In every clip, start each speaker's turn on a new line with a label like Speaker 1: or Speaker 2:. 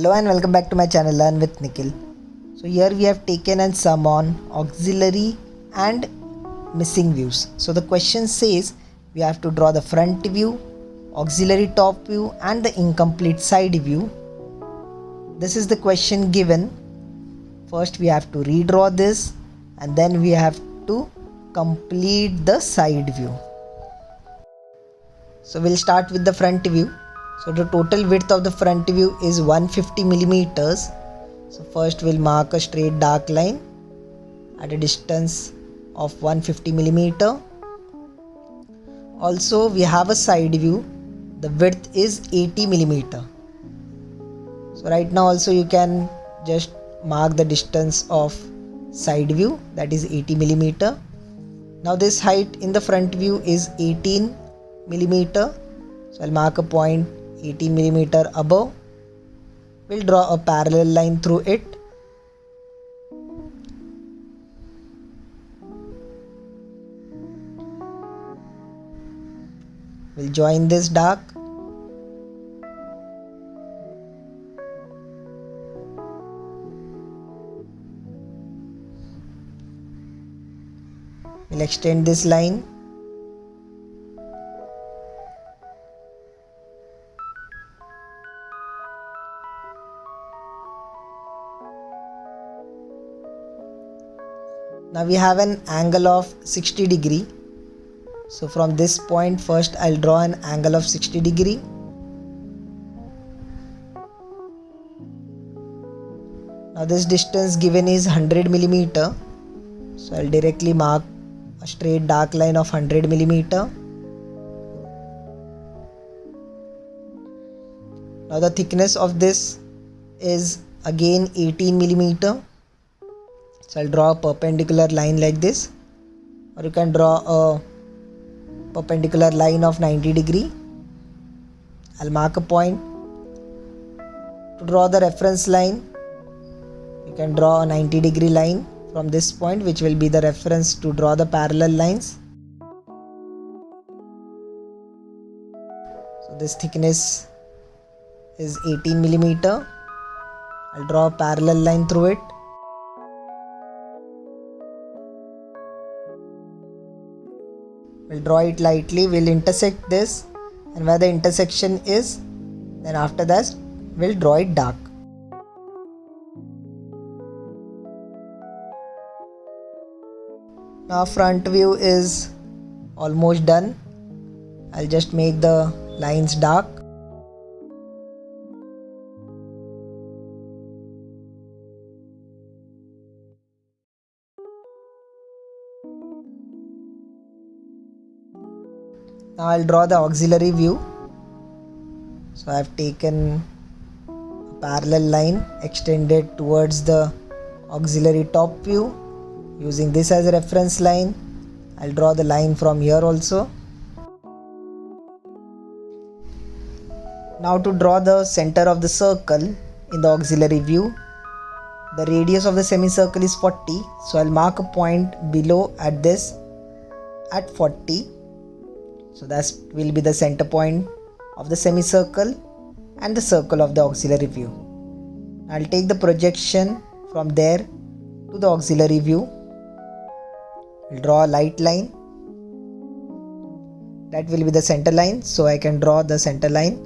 Speaker 1: Hello and welcome back to my channel Learn with Nikhil. So here we have taken a sum on auxiliary and missing views. So the question says we have to draw the front view, auxiliary top view and the incomplete side view. This is the question given. First we have to redraw this and then we have to complete the side view. So we'll start with the front view. So the total width of the front view is 150 millimeters. So first we'll mark a straight dark line at a distance of 150 millimeter. Also we have a side view. The width is 80 millimeter. So right now also you can just mark the distance of side view, that is 80 millimeter. Now this height in the front view is 18 millimeter. So I'll mark a point 18 millimeter above. We'll draw a parallel line through it. We'll join this dark. We'll extend this line. Now we have an angle of 60 degree. So from this point first I'll draw an angle of 60 degree. Now this distance given is 100 millimeter. So I'll directly mark a straight dark line of 100 millimeter. Now the thickness of this is again 18 millimeter. So I'll draw a perpendicular line like this, or you can draw a perpendicular line of 90 degree. I'll mark a point. To draw the reference line, you can draw a 90 degree line from this point, which will be the reference to draw the parallel lines. So this thickness is 18 millimeter. I'll draw a parallel line through it. We'll draw it lightly, we'll intersect this, and where the intersection is, then after that we'll draw it dark. Now front view is almost done. I'll just make the lines dark. Now I'll draw the auxiliary view. So I've taken a parallel line extended towards the auxiliary top view. Using this as a reference line, I'll draw the line from here also. Now to draw the center of the circle in the auxiliary view, the radius of the semicircle is 40. So I'll mark a point below at this at 40. So that will be the center point of the semicircle and the circle of the auxiliary view. I'll take the projection from there to the auxiliary view. We'll draw a light line. That will be the center line. So I can draw the center line.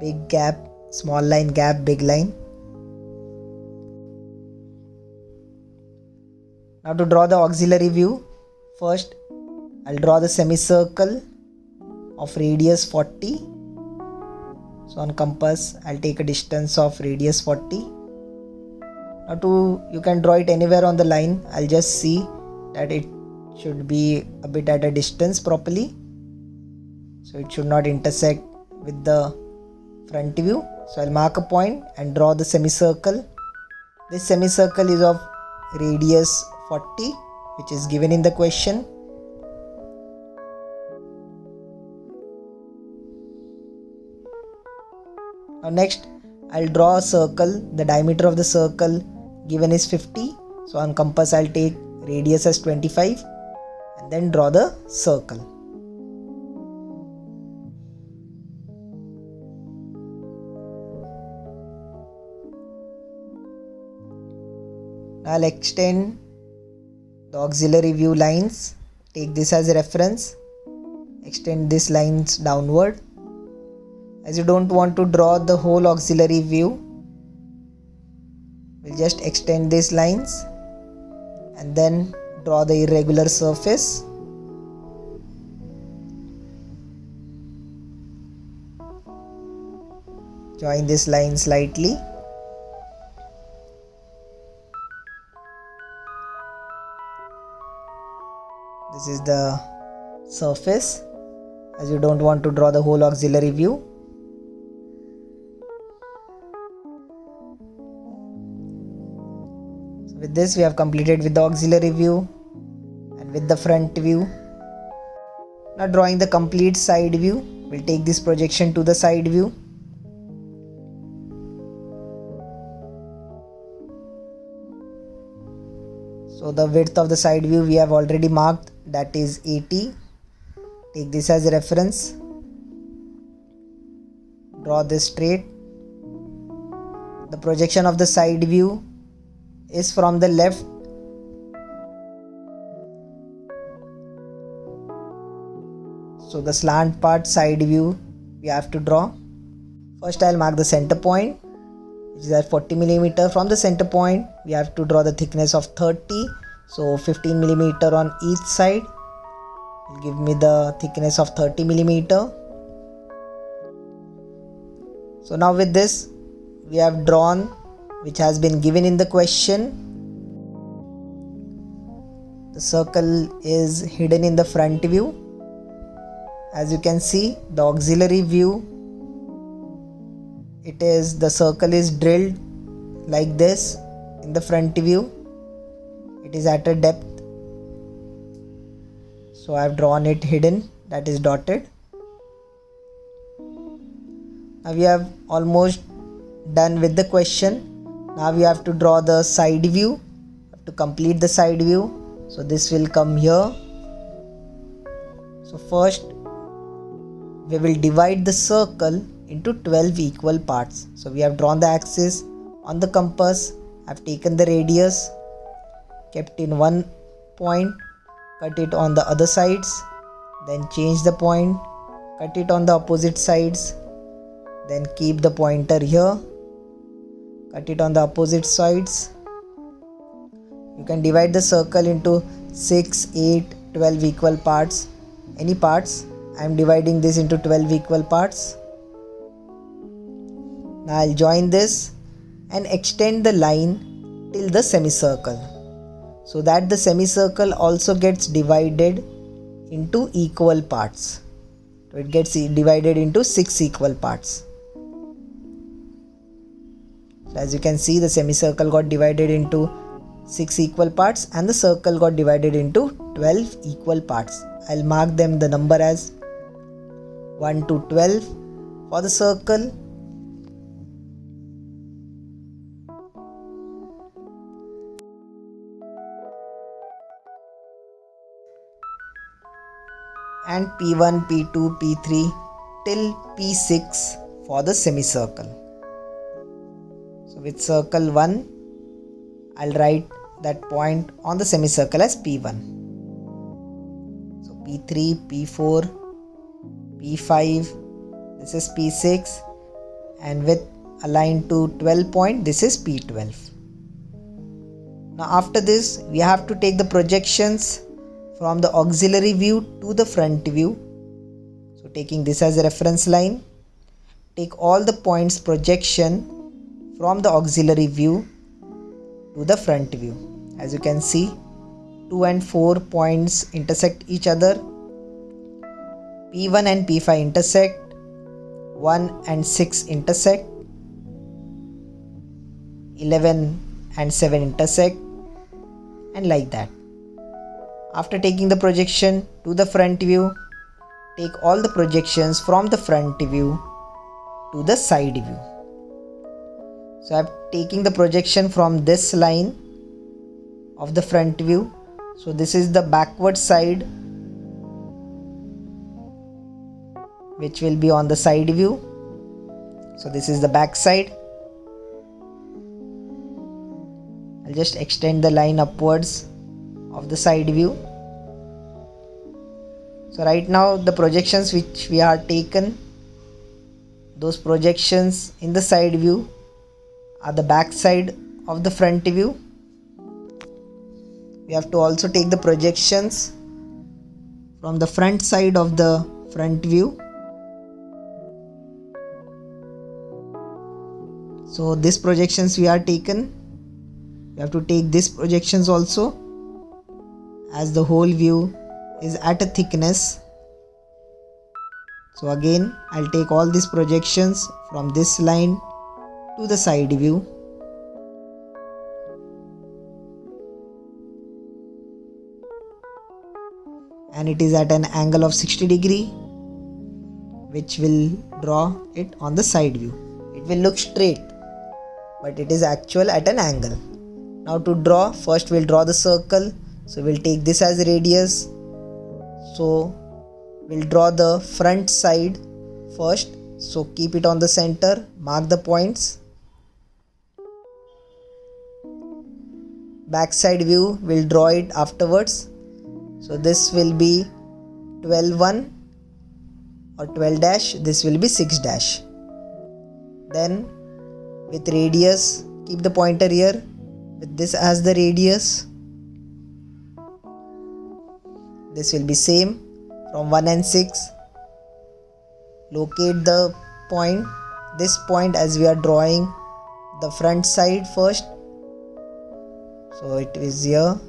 Speaker 1: Big gap, small line, gap, big line. Now to draw the auxiliary view, first I'll draw the semicircle of radius 40. So on compass I'll take a distance of radius 40. Now you can draw it anywhere on the line. I'll just see that it should be a bit at a distance properly. So it should not intersect with the front view. So I'll mark a point and draw the semicircle. This semicircle is of radius 40, which is given in the question. Now next I'll draw a circle. The diameter of the circle given is 50. So on compass I'll take radius as 25 and then draw the circle. Now I'll extend the auxiliary view lines. Take this as a reference. Extend these lines downward. As you don't want to draw the whole auxiliary view, we'll just extend these lines and then draw the irregular surface. Join this line slightly. This is the surface, as you don't want to draw the whole auxiliary view. So with this we have completed with the auxiliary view and with the front view. Now drawing the complete side view, we'll take this projection to the side view. So the width of the side view we have already marked, that is 80. Take this as a reference. Draw this straight. The projection of the side view is from the left. So the slant part side view we have to draw. First I'll mark the center point, which is at 40 mm. From the center point we have to draw the thickness of 30, so 15 mm on each side will give me the thickness of 30 mm. So now with this we have drawn, which has been given in the question. The circle is hidden in the front view. As you can see, the auxiliary view, the circle is drilled like this in the front view. It is at a depth, so I have drawn it hidden, that is dotted. Now we have almost done with the question. Now we have to draw the side view, to complete the side view. So this will come here. So first we will divide the circle into 12 equal parts. So we have drawn the axis on the compass. I have taken the radius, kept in one point, cut it on the other sides, then change the point, cut it on the opposite sides, then keep the pointer here, cut it on the opposite sides. You can divide the circle into 6, 8, 12 equal parts, any parts. I am dividing this into 12 equal parts. Now I'll join this and extend the line till the semicircle, so that the semicircle also gets divided into equal parts. So it gets divided into 6 equal parts. So as you can see, the semicircle got divided into 6 equal parts and the circle got divided into 12 equal parts. I'll mark them the number as 1 to 12 for the circle, and P1, P2, P3 till P6 for the semicircle. So with circle 1, I'll write that point on the semicircle as P1. So P3, P4, P5, this is P6, and with aligned to 12 point, this is P12. Now after this we have to take the projections from the auxiliary view to the front view. So taking this as a reference line, take all the points projection from the auxiliary view to the front view. As you can see, 2 and 4 points intersect each other. P1 and P5 intersect, 1 and 6 intersect, 11 and 7 intersect, and like that. After taking the projection to the front view, take all the projections from the front view to the side view. So I am taking the projection from this line of the front view. So this is the backward side, which will be on the side view. So this is the back side. I'll just extend the line upwards of the side view. So right now the projections which we are taken, those projections in the side view are the back side of the front view. We have to also take the projections from the front side of the front view. So this projections we are taken, we have to take these projections also, as the whole view is at a thickness. So again I'll take all these projections from this line to the side view. And it is at an angle of 60 degree, which will draw it on the side view. It will look straight, but it is actual at an angle. Now to draw, first we'll draw the circle. So we'll take this as radius. So we'll draw the front side first. So keep it on the center, mark the points. Back side view, we'll draw it afterwards. So this will be 12-1 or 12-, this will be 6-. Then with radius, keep the pointer here with this as the radius. This will be same from 1 and 6. Locate the point, this point, as we are drawing the front side first. So it is here.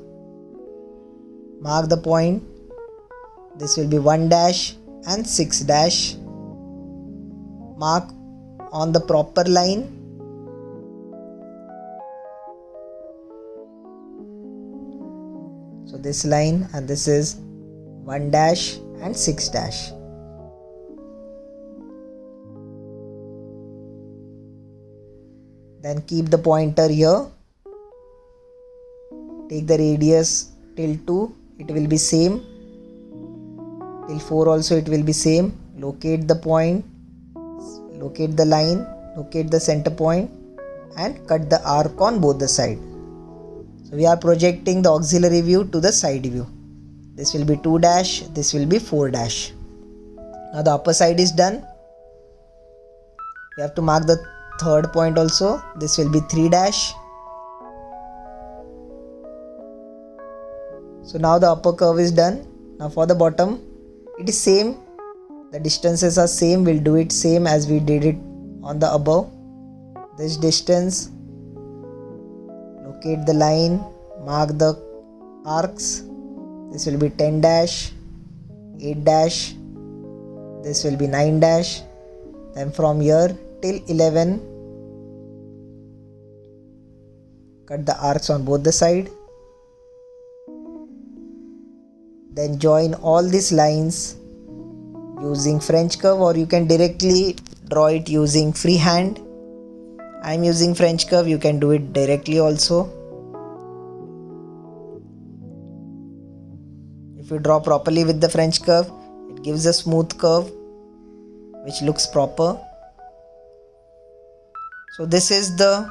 Speaker 1: Mark the point. This will be 1- and 6-. Mark on the proper line. So this line, and this is 1- and 6-. Then keep the pointer here. Take the radius till 2, it will be same. Till 4 also it will be same. Locate the point, locate the line, locate the center point, and cut the arc on both the sides. So we are projecting the auxiliary view to the side view. This will be 2-, this will be 4-. Now the upper side is done. We have to mark the third point also. This will be 3-. So now the upper curve is done. Now for the bottom, it is same. The distances are same. We'll do it same as we did it on the above. This distance, locate the line, mark the arcs. This will be 10-, 8-, this will be 9-. Then from here till 11, cut the arcs on both the sides. Then join all these lines using French curve, or you can directly draw it using freehand. I am using French curve, you can do it directly also. If you draw properly with the French curve, it gives a smooth curve which looks proper. So this is the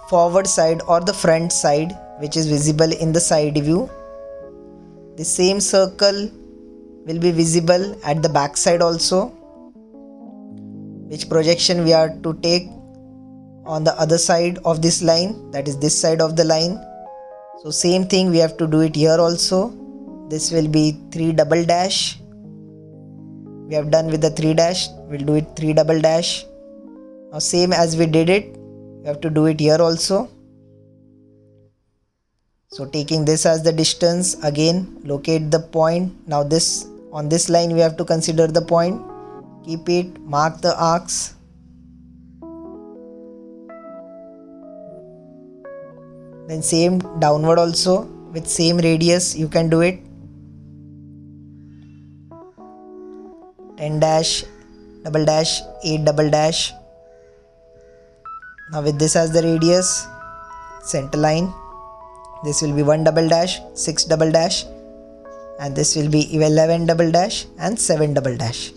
Speaker 1: forward side or the front side which is visible in the side view. The same circle will be visible at the back side also. Which projection we are to take on the other side of this line, that is this side of the line. So same thing we have to do it here also. This will be 3-. We have done with the 3-, we'll do it 3-. Now same as we did it, we have to do it here also. So taking this as the distance, again locate the point. Now this, on this line we have to consider the point. Keep it, mark the arcs. Then same downward also with same radius you can do it. 10-, 8-, 8-. Now with this as the radius, center line. This will be 1-, 6-, and this will be 11-, and 7-.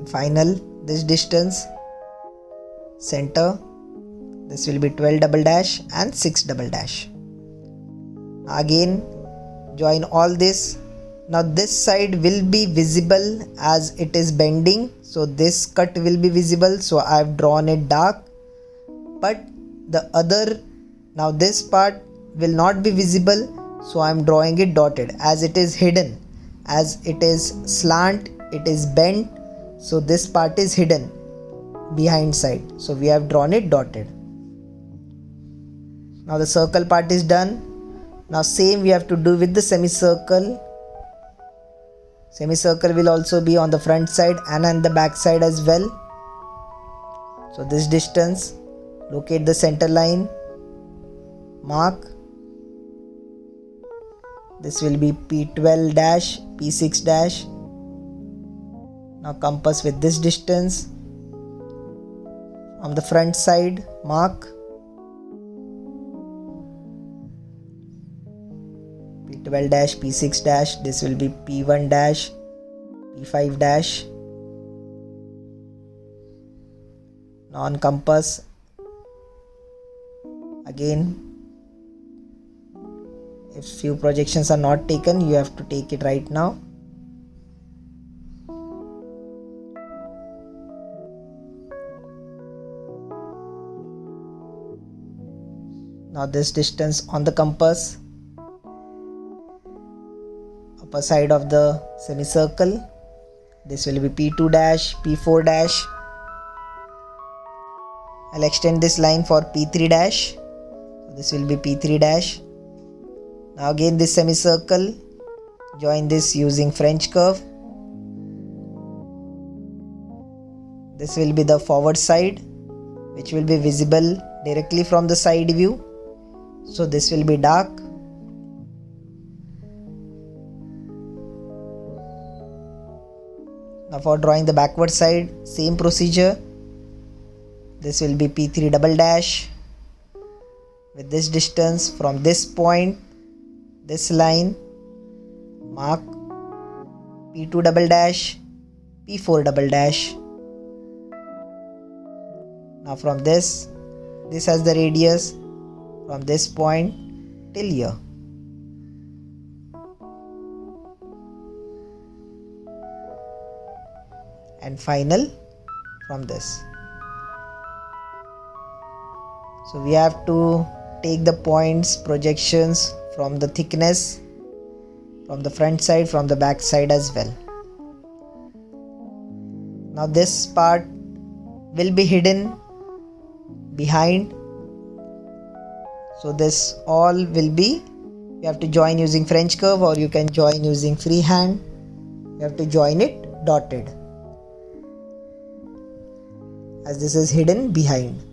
Speaker 1: and final this distance, center, this will be 12 double dash and 6 double dash. Again join all this. Now this side will be visible as it is bending, so this cut will be visible, so I have drawn it dark. But the other, now this part will not be visible, so I am drawing it dotted as it is hidden, as it is slant, it is bent, so this part is hidden behind side, so we have drawn it dotted. Now the circle part is done. Now same we have to do with the semicircle. Semicircle will also be on the front side and on the back side as well. So this distance, locate the center line, mark. This will be P12 dash, P6 dash. Now compass with this distance. On the front side, mark. P12 dash, P6 dash, this will be P1 dash, P5 dash. Now on compass, again, if few projections are not taken, you have to take it right now. Now this distance on the compass, upper side of the semicircle, this will be P2 dash, P4 dash. I'll extend this line for P3 dash, so this will be P3 dash. Now again this semicircle, join this using French curve. This will be the forward side, which will be visible directly from the side view, so this will be dark. Now for drawing the backward side, same procedure. This will be P3 double dash with this distance from this point, this line, mark P2 double dash, P4 double dash. Now from this has the radius from this point till here. And final from this. So we have to take the points, projections from the thickness, from the front side, from the back side as well. Now this part will be hidden behind, so this all will be, you have to join using French curve or you can join using freehand. You have to join it dotted, as this is hidden behind.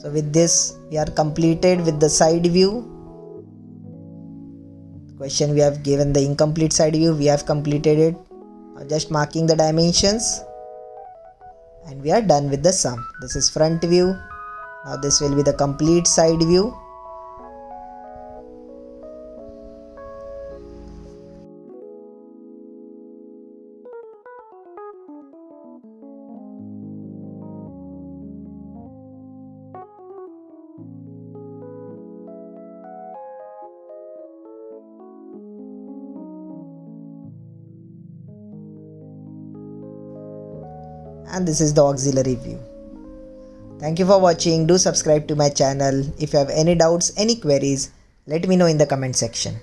Speaker 1: So with this we are completed with the side view. Question, we have given the incomplete side view, we have completed it. Now just marking the dimensions and we are done with the sum. This is front view. Now this will be the complete side view. And this is the auxiliary view. Thank you for watching. Do subscribe to my channel. If you have any doubts, any queries, let me know in the comment section.